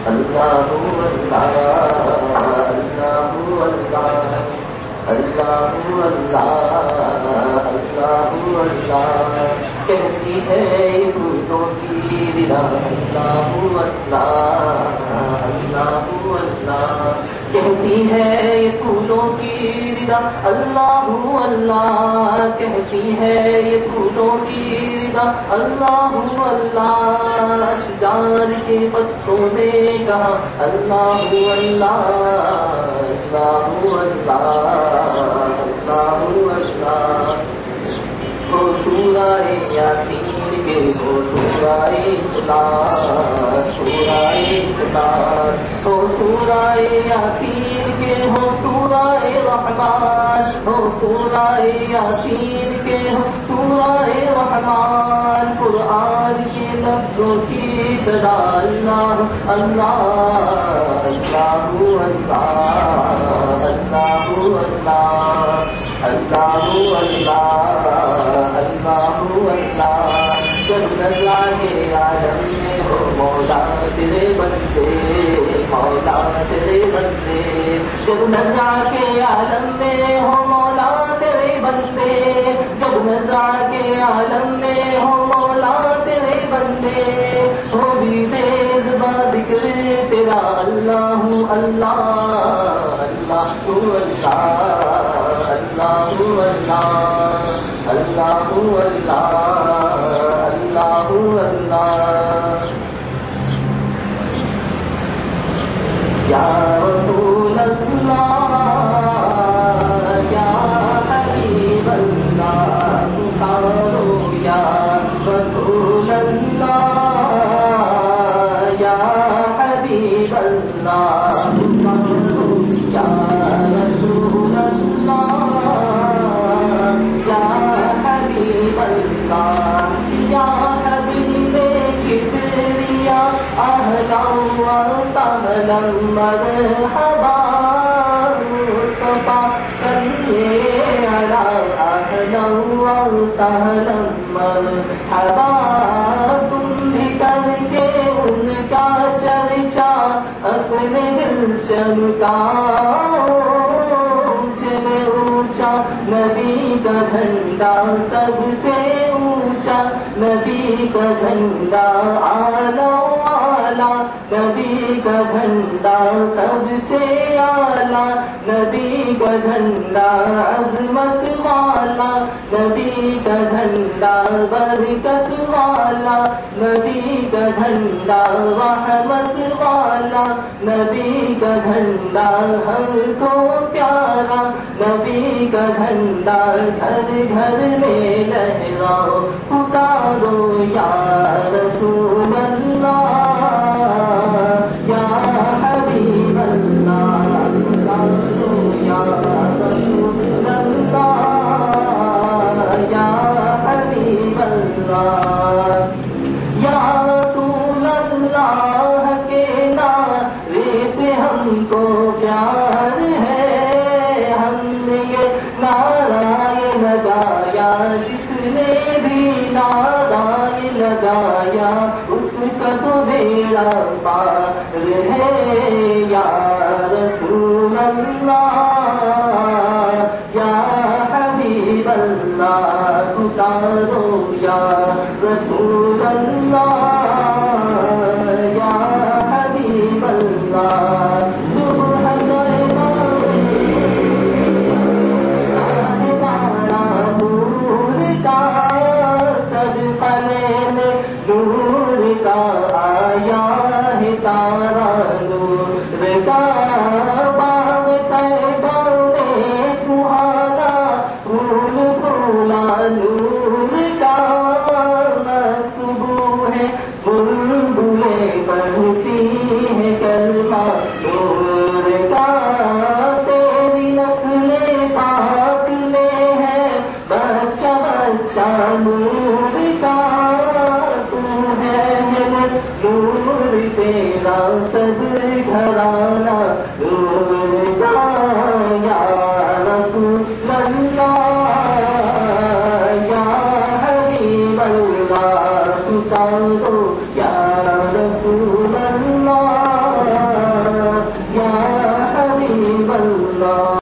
اللہ اللہ اللہ اللہ اللہ اللہ کہتی ہے یہ پھولوں کی ردا اللہ اللہ اللہ اللہ کہتی ہے یہ پھولوں کی ردا اللہ اللہ کہتی ہے یہ پھولوں کی ردا اللہ اللہ اشجار کے پتوں نے کہا اللہ اللہ اللہ اللہ اللہ ہو سورہ یاسین کے ہو سورہ اخلاص سورہ اخلاص ہو سورہ یاسین کے ہو سورہ رحمان ہو سورہ یاسین کے ہو سورہ رحمان قرآن کے لفظوں کی صدا اللہ اللہ اللہ اللہ اللہ اللہ اللہ اللہ جب نظر کے عالم میں ہو مولا تیرے بندے مولا تیرے بندے جب نظر کے عالم میں ہو مولا تیرے بندے جب نظر کے عالم میں ہو مولا تیرے بندے ہو بھی تیز ذکر تیرا اللہ اللہ اللہ اللہ اللہ اللہ اللہ اللہ اللہ یا رسول اللہ یا حبیب اللہ پکارو یا رسول اللہ یا حبیب اللہ پکارو یا رسول اللہ یا حبیب اللہ یا حبیب کبریا اہلا و سہلا مرحبا مصطفیٰ صلی علی اہلا و سہلا مرحبا تم بھی کر کے ان کا چرچا اپنے دل چمکاؤ نبی کا جھنڈا سب سے اونچا نبی کا جھنڈا اعلیٰ اعلیٰ نبی کا جھنڈا سب سے اعلیٰ نبی کا جھنڈا عظمت والا نبی کا جھنڈا برکت والا نبی کا جھنڈا رحمت والا نبی کا جھنڈا ہم کو پیارا نبی کا جھنڈا گھر گھر میں لہراؤ پکارو یا رسول اللہ یا حبیب اللہ پکارو یا رسول اللہ یا حبیب اللہ یا رسول اللہ کے نعرے سے ہم کو پیار ہے نعرہ لگایا جس نے بھی نعرہ لگایا اس کا تو بیڑا پار ہے یا رسول اللہ یا حبیب اللہ پکارو یا رسول اللہ یا حبیب اللہ آیا ہے تارا نور کا باغ طیبہ میں سہانا پھول پھولا نور کا مصبوح ہے بلبلیں بڑھتی ہے کلمہ نور کا تیری نسل پاک میں ہے بچہ بچہ نور کا نور تیرا صدر گھرانا نور کا یا رسول اللہ یا حبیب اللہ پکارو یا رسول اللہ اللہ